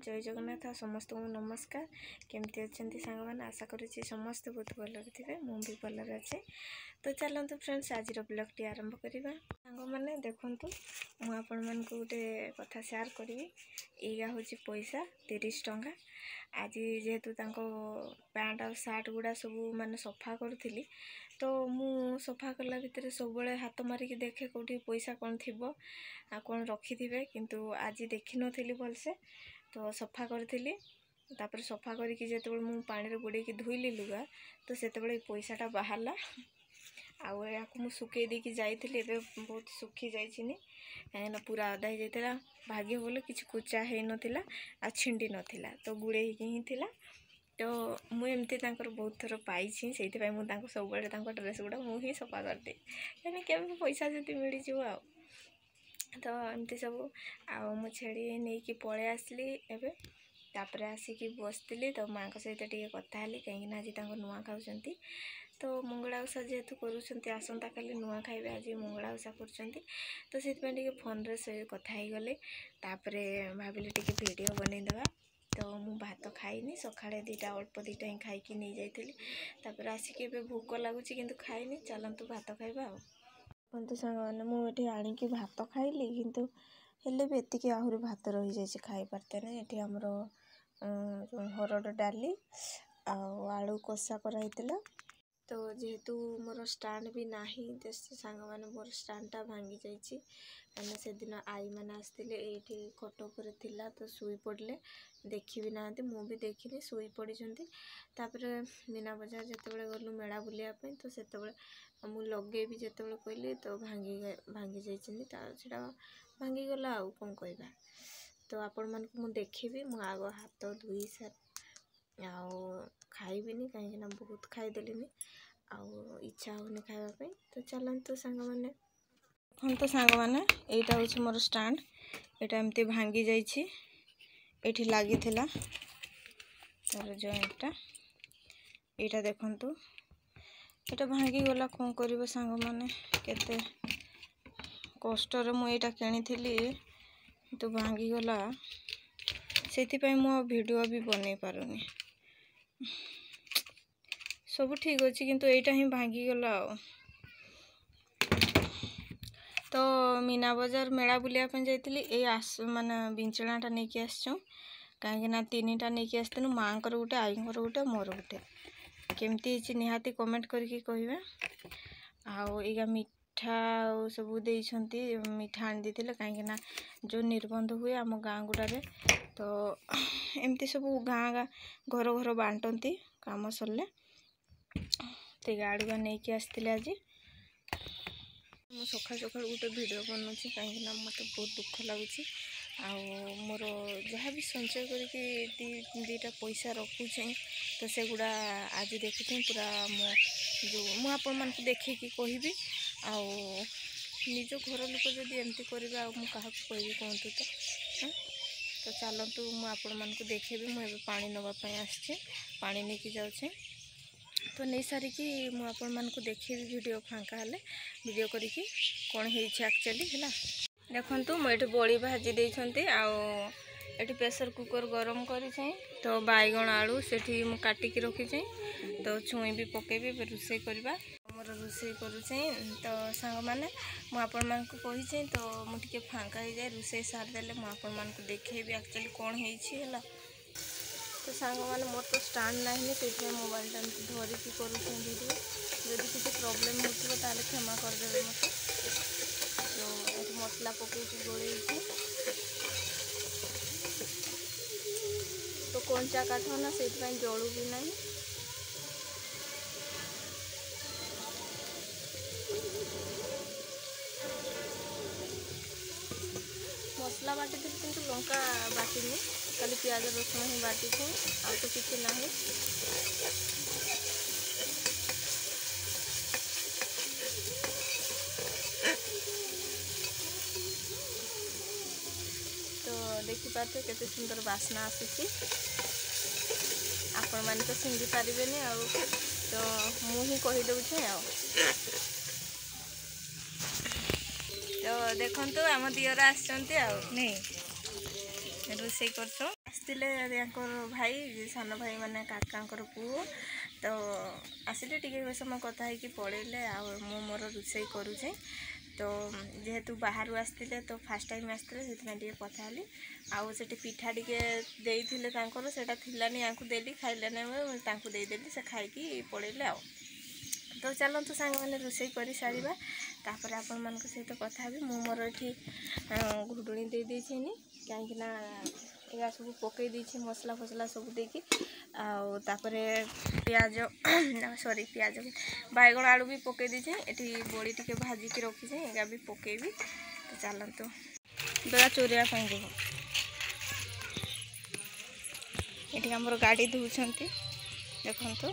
जय जगन्नाथ समस्त को नमस्कार। केमती अच्छे सांग मैंने आशा करुँचे समस्ते बहुत भल थे मुझे भल अच्छे। तो चलते फ्रेंड्स आज ब्लॉग टी आरंभ करवा। सांग मैंने देखु मुझे गोटे कथा शेयर करी। या हूँ पैसा 30 टंका। आज जेहेतु पैंट और सार्ट गुड़ा सब माने सफा करूली तो मु सफा कला भितर सब हाथ मारिक देखे कौटी पैसा कौन थी कौन रखी थे किंतु आज देखी नी भलसे तो सफा करी। तापर सफा करके जिते मुझे पानी बुड़े धोइली लुगा तो से पैसाटा बाहरला आउ या सुखे देकी जाइली बहुत सुखी जाइए कहीं पूरा अदा हो जाता भाग्य बोले कि कुचा हो नाला आ छिंडी नाला तो गुड़े ही थी। तो मुझे बहुत थर पाई से सब ड्रेस गुड़ा मुझे सफा करदे कहीं के पैसा जब मिल जाओ तो एमती सब आ छेड़ी नहीं कि पलि आसली एवं तापर आसिकी बसती तो माँ सहित टे कथा कहीं आज नुआ खाऊँ तो मंगला ओषा जेहेतु करुँच आसंता काली नुआ खाइबे आज मंगला ओषा कर तो से फोन रे कथा ही गले भाविली टे वीडियो बनईदेवा। तो मु भात खाइनी सकाଳେ दीटा अल्प दीटा ही खाई नहीं जाइली आसिक भोक लगुच कि खाइनी चलतु भात खाइबा बंधु सांग मैंने मुझे आणिकी भात खाइली किंतु हेले भी एतिकी आहरी भात रही जाइए खाई पारते ना। ये आमर हरड़ डाली आलू कषा कराइला तो जेहेतु मोर स्टैंड भी नाही सांग मैंने मोर स्टैंडटा भांगी जाइए से दिन आई मैंने आसते ये खट उपर थिला तो शुई पड़े देखी भी ना मु भी देखनी शुई पड़ी। तापर मीना बजार जिते गलु मेला बुलायापी तो से मुझे लगे भी जिते कहली तो भांगी जाटा भांगी गला आउ कौन कहवा। तो आपण मान को देखी मु आग हाथ धोई सार आउ खाइबिनी कहीं बहुत खाईदेली आउ इच्छा होनी खावाई। तो चलते सांग मैंने हम तो सांग मैंने यहाँ हूँ मोर स्टैंड यहाँ एमती भांगी जाइए ये लगी तार जॉइंटा यहाँ देखु ये भांगी गला कौन कर सांग मैंने केते कष्टर मुझे किनी तो भांगी गला से मु वीडियो भी बन पारुनी सब ठीक अच्छे किंतु यहाँ ही भांगी गला। तो मीना बजार मेला बुलायापी जाइली ये माने बिंचणाटा नहीं कि आसचु कहीं 3टा नहीं आसलु माँ गोटे आई गोटे मोर गोटे केमती निहाती कमेंट करके कहे। आउ या मिठा सब देती मिठा आनी देते कहीं जो निर्बंध हुए आम गाँ गुड़े तो एमती सब गाँ घर घर बांटती काम सरले तो गाड़ुआ नहीं कि आसते आज मु सका सका गोटे वीडियो बनाऊँगी कहीं मत बहुत दुख लगुच मोर जहाँ भी संचय करके दीटा पैसा रखुचे तो से गुड़ा आज देखुचे पूरा मो जो मुझे देखे कहि निज घर लोक जब एमती करा क्या कहबी कहतु तो चलतु मुझे देखेबी मुझे पानी नापी आसी पानी नहीं कि जाऊँ तो नहीं सारिकी मुझे देखेबी वीडियो फांका हेले वीडियो करिकी कौन है एक्चुअली है देखु मुझे बड़ी भाजी देती आउ प्रेसर कुकर गरम कर तो बैगण आलू से काटिक रखी तो छुई भी पकेबी रोसे करवा मोर रोसे करुचे। तो सांग मैंने मुझे कही तो मुझे फांका हो जाए रोसे सारिदेले मुझे देखेबी एक्चुअली कौन है। तो सांग मैंने मोर तो स्टैंड नहीं से मोबाइल धरिकी कर वीडियो जदि किसी प्रोब्लेम हो क्षमा करदे मत। तो ये मसला पकई गोले तो कंचा काठ ना से जलू भी ना मसला बाटी थी कि लंका बाटिनी खाली प्याज रसुण ही बाटी आ तो किसी ना। तो देखिपे केते सुंदर बास्ना आसूसी आपण मैंने तो सिंगी पारे तो मुझे कहीदे आ तो देखु आम दियर आसते रोसे कर आसते भाई सान भाई माने काकांकर पुओ तो आसिले टिके समय कथा है कि पड़े आ मोर रोषे करुचे तो जेहेतु बाहर आसते तो फास्ट टाइम आसते से कथा हेली आउ से पिठा टिके देते सेटा थिलानी या देली खाइलानी देदेली से खाई पड़े आ तो चलतु सांग मैंने रोषे कर सारा तापर आपण मान सहित कथा भी मु मोर ये घुडुणी दे देनी कहीं या सब पकई देछि मसला फसला सब देकी आउे पियाज सॉरी पियाज बैगण आलू भी पकई देछि एटी बड़ी टिके भाजिकी रखी एगा भी पकेबी तो चलतु बेला चोरिया जीव ये आमर गाड़ी धोउछन देखु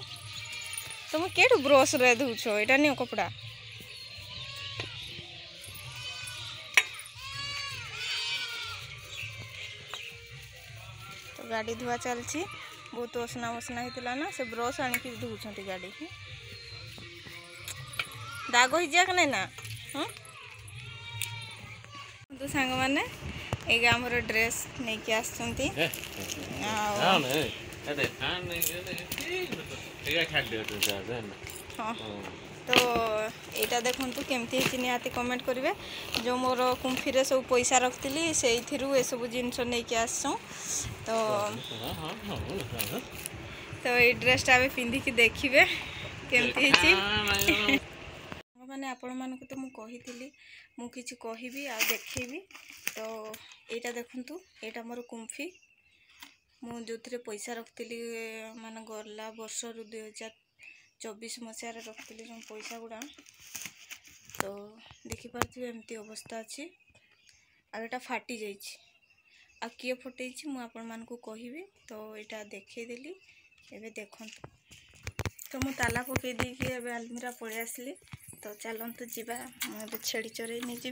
तुम केटू ब्रश रे धोछ यहाँ नियो कपड़ा तो गाड़ी धुआ चलती बहुत असना मसना होता ना से ब्रश आनिक धोउछंती गाड़ी की दाग हो जाक नहीं ना तो सांग मैंने एक आमर ड्रेस नहीं कि आसुंती हाँ तो यहाँ देखु केमती निहाती कमेंट करेंगे जो मोर कुंफी सब पैसा रखी से ये सब जिनस नहीं आसू तो ये ड्रेसटा आम पिंधिकी देखिए केमती मैंने आपण मानक तो मुझे मु किछि कहबी आ देखेबी तो यहाँ देखु यहाँ मोर कुंफी मु जो पैसा रखी माने गला वर्ष 2024 मसीह रखी जो पैसा गुड़ा तो देखिपे एमती अवस्था अच्छी आटा फाटी जा किए फटे मुझे मान कहबी तो यहाँ देखदेली एवं देखु तो मु ताला पकई देकी आलमीरा पलि आसली तो चलतु जीवा मुझे छेड़ी चोरे नहीं जी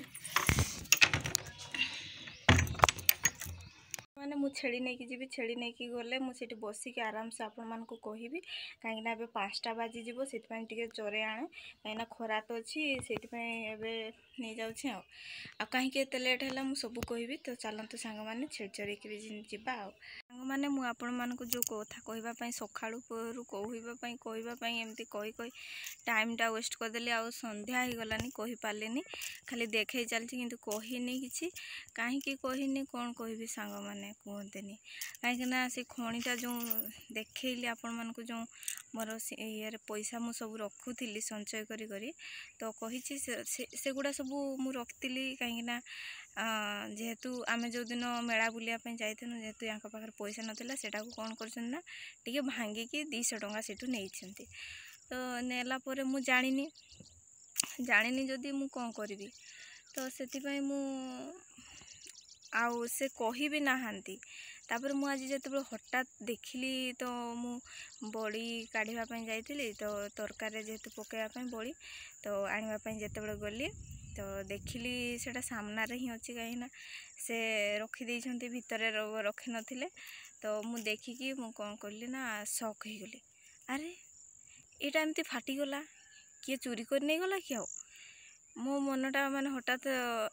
मैंने मुझे छेड़ी नहीं की जी छेड़ी नहीं की गले मुझे बसिक आराम से आपण मान कहबी कहीं 5टा बाजिज से चोरे आने कहीं खरा तो अच्छी से नहीं जाऊँगी आ कहीं एत लेट है मुझे सब कहबी तो चलतु सांग मैंने छेड़ी चोरे की जीवा सांग मैंने मुझे आपण मान जो कथा कहवाई सका कहवाई एमती कही टाइमटा वेस्ट करदेली आ संध्या हो गलानी कही पार्ली खाली देखे चलती कि कहनी कि कहीं कहनी कौन कहि सांग मैंने कहतेनि कहीं से खणीटा जो देखली आपण मान जो मोर ये पैसा मु सब रखुली संचय करी तो कही सेगुड़ा सब मु रखी कहीं जेहेतु आम जो दिन मेला बुलायापी जाइनु जेहेतु यहाँ पाखे पैसा नाला से कौन कर भांगिकी 200 टंका से नहीं तो नेला मु जानी जदि मु कौन करी तो से मु आउ से कही भी नहांती तापर मु आज जो हठात देखली तो मु बड़ी काढ़ापी जाइली तो तरकारी जेहेतु पकड़ापी बड़ी तो आने जिते गली तो देखिली सेटा सामना ही अच्छी कहीं से रखीदे भितर रखी नथिले तो मु देखिकी मु कौन कली ना शॉक हो गली अरे यहाँ एमती फाटीगला किए चोरी कर नहीं गला कि आओ मो मनटा माने हठात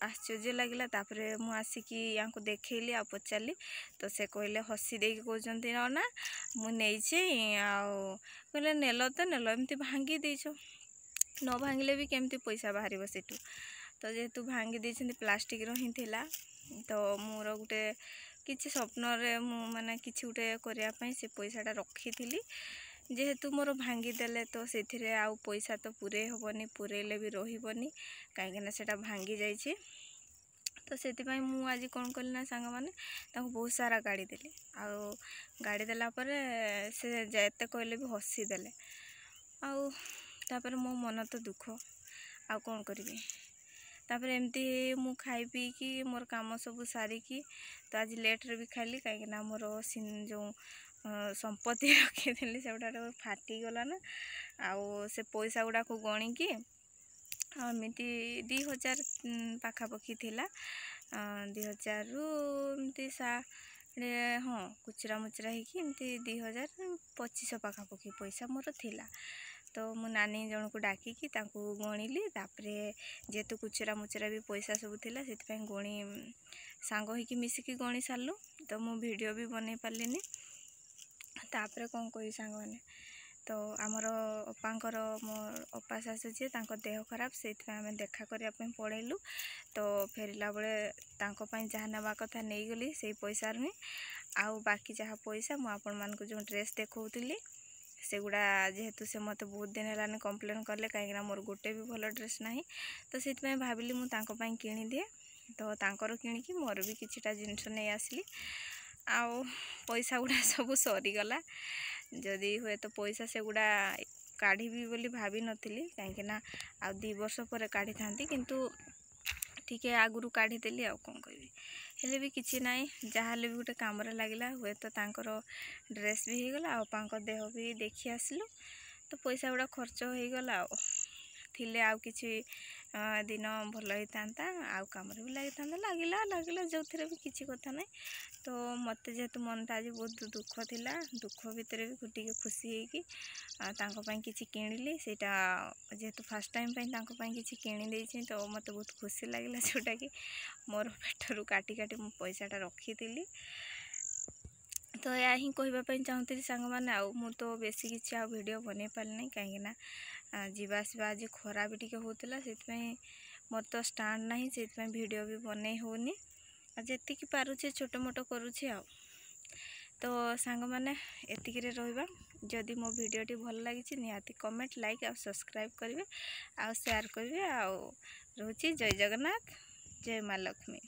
आश्चर्य लगिला तापरे मु आसिकी या देखली आ पचारि तो से कहले हसी दे कहते ना मु नहीं कहले नेल तो नेल एमती भांगी देछ न भांगिले भी केमती पैसा बाहर सेठू तो जेहेतु भांगी देछन्ती प्लास्टिक रो ही थिला तो मोर गोटे किछि स्वप्न रे मु माने किछि गोटे करिया पई से पैसाटा रखी थी जेहेतु मोर भांगी देले तो से आउ पैसा तो पूरे हेनी पूरेले भी रही कहीं सेटा भांगी जाइए तो से मु आज कौन कली ना सांग मैंने बहुत सारा गाड़ी देली आउ गाड़ी देला से जेते कहले भी हसी देले आउे मो मन तो दुख आउ कौन करी तापर एमती मु खाई पी कि मोर काम सब सारिकी तो आज लेट रे भी खाली कहीं मोर जो संपत्ति रखी थी से गुड़ा फाटीगला ना आउ से पैसा गुड़ा को गणिकी एमती 2000 पाखापाखि थिला 2000 रु एमती हाँ कुचरा मुचरा होमती 2000 2500 पाखापाखि पैसा मोर थिला तो मु नानी जन को डाकिकी गणिली तापरे जेहेतु कुचरा मुचरा भी पैसा सब थिला से गणी सांग होइकी मिसिकी गणी सारू तो मु वीडियो भी बनै पार्लिनी। तापरे कौन कही सांग मैंने तो आमर अपांकर मो अपा शाशु जी देह खराब से आम देखा करने पड़ेलु। तो फेरला बेले जहाँ नेबा कथा नहीं गली से पैसा ही आउ बाकी जहाँ पैसा मुझे जो ड्रेस देखौली से गुड़ा जेहेतु से मत बहुत दिन है कंप्लेन कले कहीं मोर गोटे भी भल ड्रेस ना तो से भाविली मुझे किणी दिए तो तांकर किणिकी मोर भी किछिटा जिनस नहीं आसली आउ पैसा गुड़ा सब सरीगला जदि हुए तो पैसा से गुड़ा काढ़ी बोली भाभी नथिली कहीं आ 2 वर्ष पर काढ़ी था किंतु टिके आगुरु काढ़ी देली आ कौन कहबी हेले भी किछि नाई जहाँ भी गोटे काम लगिला हुए तो तांकर ड्रेस भी हो गला अपांक देह भी देखी आसलु तो पैसा गुड़ा खर्च हो गला आ थिले आउ किछि दिन भल होता आउ कम भी लगिला जो थे भी किसी कथा ना तो मत जेहेतु मनटा आज बहुत दुख थिला दुख भितर भी टे खुशी होगी किसी किणिली सेटा जेहेतु फास्ट टाइम किसी किणी तो मत बहुत खुशी लगिला जोटा कि मोर पेटरू काटी काटी मो पैसाटा रखी थी। तो या ही कहवाई चाहूँगी सांग मैंने आउ मु तो बेसी किसी आ वीडियो बनै पारे कहीं जीवासवा आज खरा भी टिके होता से मोर तो स्टाण्ड ना से वीडियो भी बनै होनी जी पारुचे छोट मोट करुँचे आ तो सांग मैंने एतिक रहा जदि मो वीडियोटी भल लगी निहाती कमेंट लाइक और सब्सक्राइब करेंगे आ शेयर करेंगे आ रोची जय जगन्नाथ जय माँ लक्ष्मी।